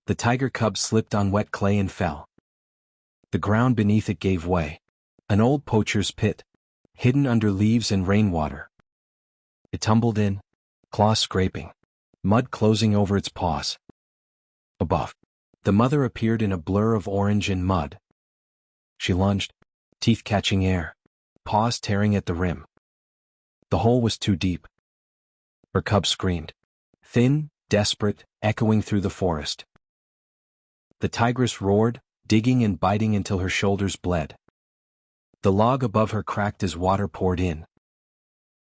The tiger cub slipped on wet clay and fell. The ground beneath it gave way. An old poacher's pit, hidden under leaves and rainwater. It tumbled in, claws scraping, mud closing over its paws. Above, the mother appeared in a blur of orange and mud. She lunged, teeth catching air, paws tearing at the rim. The hole was too deep. Her cub screamed, thin, desperate, echoing through the forest. The tigress roared, digging and biting until her shoulders bled. The log above her cracked as water poured in.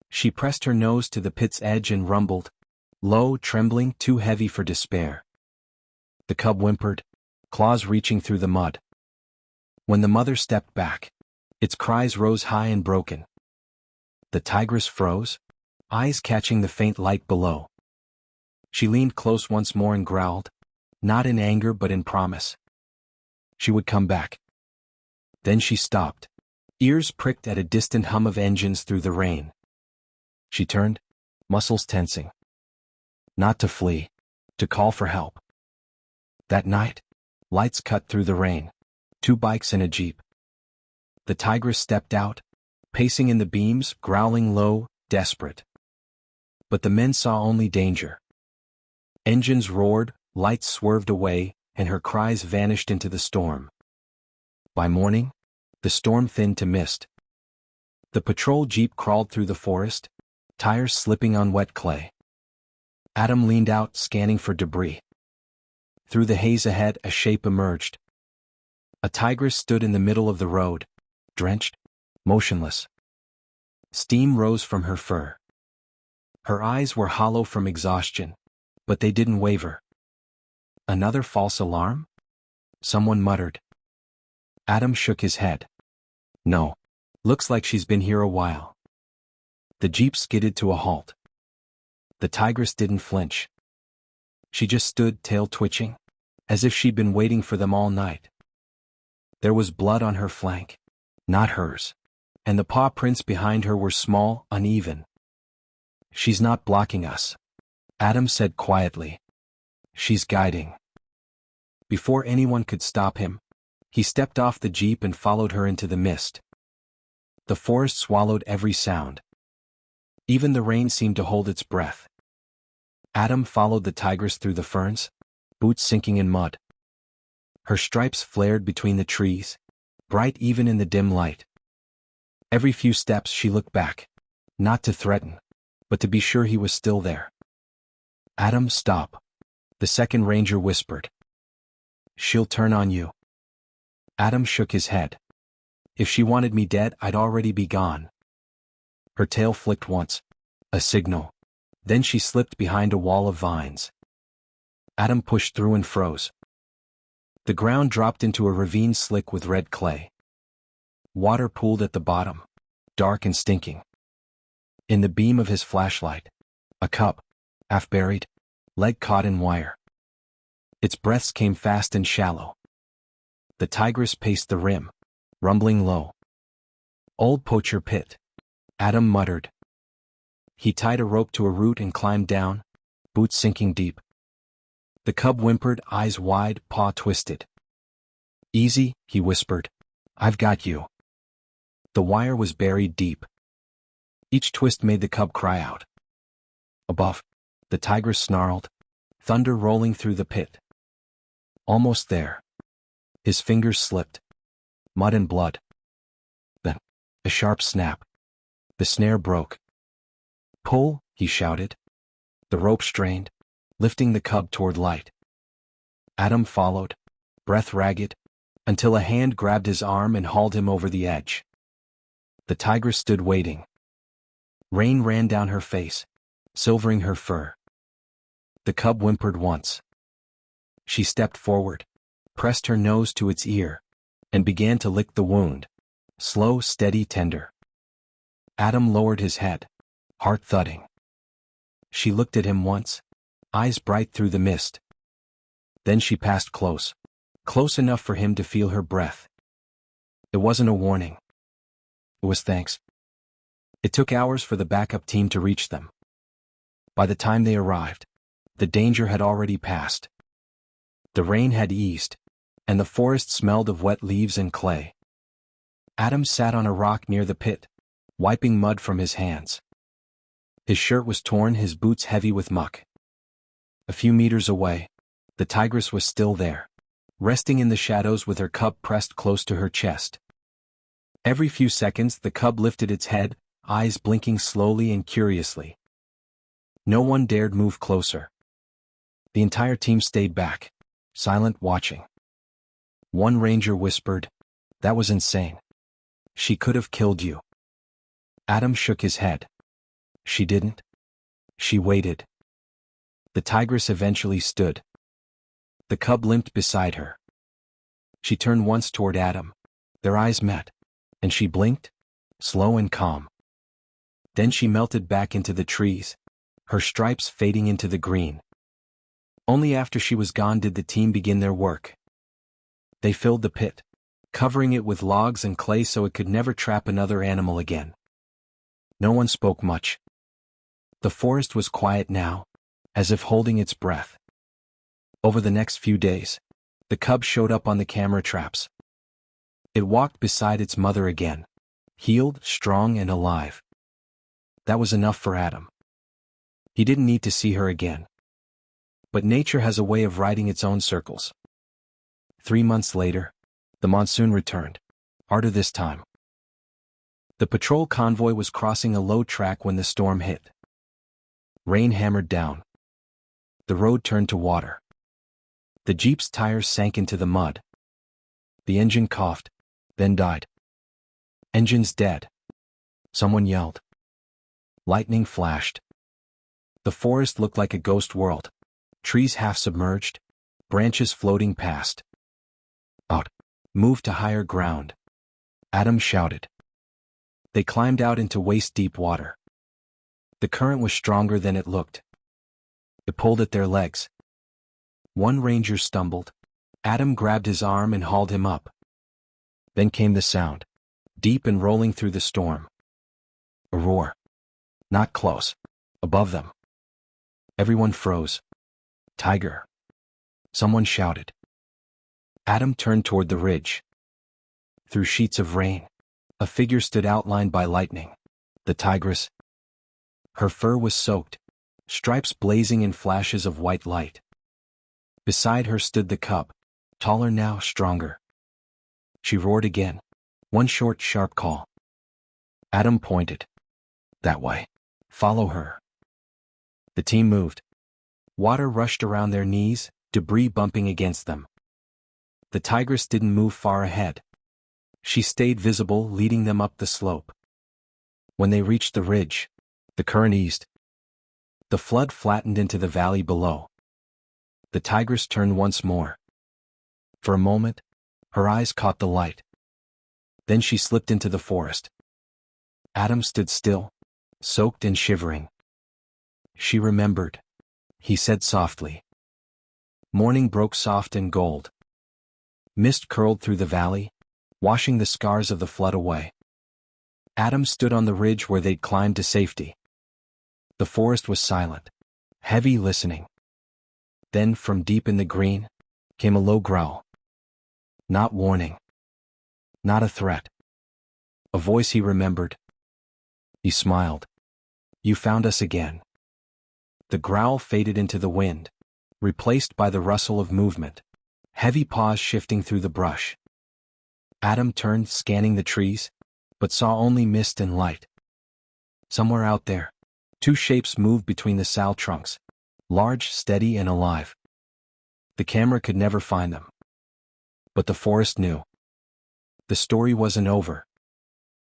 She pressed her nose to the pit's edge and rumbled, low, trembling, too heavy for despair. The cub whimpered, claws reaching through the mud. When the mother stepped back, its cries rose high and broken. The tigress froze, eyes catching the faint light below. She leaned close once more and growled, not in anger but in promise. She would come back. Then she stopped, ears pricked at a distant hum of engines through the rain. She turned, muscles tensing. Not to flee, to call for help. That night, lights cut through the rain, 2 bikes and a jeep. The tigress stepped out, pacing in the beams, growling low, desperate. But the men saw only danger. Engines roared, lights swerved away, and her cries vanished into the storm. By morning, the storm thinned to mist. The patrol jeep crawled through the forest, tires slipping on wet clay. Adam leaned out, scanning for debris. Through the haze ahead, a shape emerged. A tigress stood in the middle of the road, drenched, motionless. Steam rose from her fur. Her eyes were hollow from exhaustion, but they didn't waver. Another false alarm? Someone muttered. Adam shook his head. No. Looks like she's been here a while. The jeep skidded to a halt. The tigress didn't flinch. She just stood, tail twitching, as if she'd been waiting for them all night. There was blood on her flank, not hers, and the paw prints behind her were small, uneven. She's not blocking us, Adam said quietly. She's guiding. Before anyone could stop him, he stepped off the jeep and followed her into the mist. The forest swallowed every sound. Even the rain seemed to hold its breath. Adam followed the tigress through the ferns, boots sinking in mud. Her stripes flared between the trees, bright even in the dim light. Every few steps she looked back, not to threaten, but to be sure he was still there. Adam, stop, the second ranger whispered. She'll turn on you. Adam shook his head. If she wanted me dead, I'd already be gone. Her tail flicked once, a signal. Then she slipped behind a wall of vines. Adam pushed through and froze. The ground dropped into a ravine slick with red clay. Water pooled at the bottom, dark and stinking. In the beam of his flashlight, a cub, half buried, leg caught in wire. Its breaths came fast and shallow. The tigress paced the rim, rumbling low. Old poacher pit, Adam muttered. He tied a rope to a root and climbed down, boots sinking deep. The cub whimpered, eyes wide, paw twisted. Easy, he whispered. I've got you. The wire was buried deep. Each twist made the cub cry out. Above, the tigress snarled, thunder rolling through the pit. Almost there. His fingers slipped. Mud and blood. Then, a sharp snap. The snare broke. Pull, he shouted. The rope strained, lifting the cub toward light. Adam followed, breath ragged, until a hand grabbed his arm and hauled him over the edge. The tigress stood waiting. Rain ran down her face, silvering her fur. The cub whimpered once. She stepped forward, pressed her nose to its ear, and began to lick the wound, slow, steady, tender. Adam lowered his head, heart thudding. She looked at him once, eyes bright through the mist. Then she passed close, close enough for him to feel her breath. It wasn't a warning. It was thanks. It took hours for the backup team to reach them. By the time they arrived, the danger had already passed. The rain had eased, and the forest smelled of wet leaves and clay. Adam sat on a rock near the pit, wiping mud from his hands. His shirt was torn, his boots heavy with muck. A few meters away, the tigress was still there, resting in the shadows with her cub pressed close to her chest. Every few seconds the cub lifted its head, eyes blinking slowly and curiously. No one dared move closer. The entire team stayed back, silent, watching. One ranger whispered, "That was insane. She could have killed you." Adam shook his head. She didn't. She waited. The tigress eventually stood. The cub limped beside her. She turned once toward Adam. Their eyes met, and she blinked, slow and calm. Then she melted back into the trees, her stripes fading into the green. Only after she was gone did the team begin their work. They filled the pit, covering it with logs and clay so it could never trap another animal again. No one spoke much. The forest was quiet now, as if holding its breath. Over the next few days, the cub showed up on the camera traps. It walked beside its mother again, healed, strong, and alive. That was enough for Adam. He didn't need to see her again. But nature has a way of writing its own circles. 3 months later, the monsoon returned, harder this time. The patrol convoy was crossing a low track when the storm hit. Rain hammered down. The road turned to water. The jeep's tires sank into the mud. The engine coughed, then died. "Engine's dead," someone yelled. Lightning flashed. The forest looked like a ghost world, trees half submerged, branches floating past. "Out! Move to higher ground," Adam shouted. They climbed out into waist-deep water. The current was stronger than it looked. It pulled at their legs. One ranger stumbled. Adam grabbed his arm and hauled him up. Then came the sound, deep and rolling through the storm. A roar. Not close. Above them. Everyone froze. "Tiger!" someone shouted. Adam turned toward the ridge. Through sheets of rain, a figure stood outlined by lightning. The tigress. Her fur was soaked, stripes blazing in flashes of white light. Beside her stood the cub, taller now, stronger. She roared again, one short, sharp call. Adam pointed. "That way. Follow her." The team moved. Water rushed around their knees, debris bumping against them. The tigress didn't move far ahead. She stayed visible, leading them up the slope. When they reached the ridge, the current eased. The flood flattened into the valley below. The tigress turned once more. For a moment, her eyes caught the light. Then she slipped into the forest. Adam stood still, soaked and shivering. "She remembered," he said softly. Morning broke soft and gold. Mist curled through the valley, washing the scars of the flood away. Adam stood on the ridge where they'd climbed to safety. The forest was silent, heavy, listening. Then, from deep in the green, came a low growl. Not warning. Not a threat. A voice he remembered. He smiled. "You found us again." The growl faded into the wind, replaced by the rustle of movement, heavy paws shifting through the brush. Adam turned, scanning the trees, but saw only mist and light. Somewhere out there, two shapes moved between the sal trunks, large, steady, and alive. The camera could never find them. But the forest knew. The story wasn't over.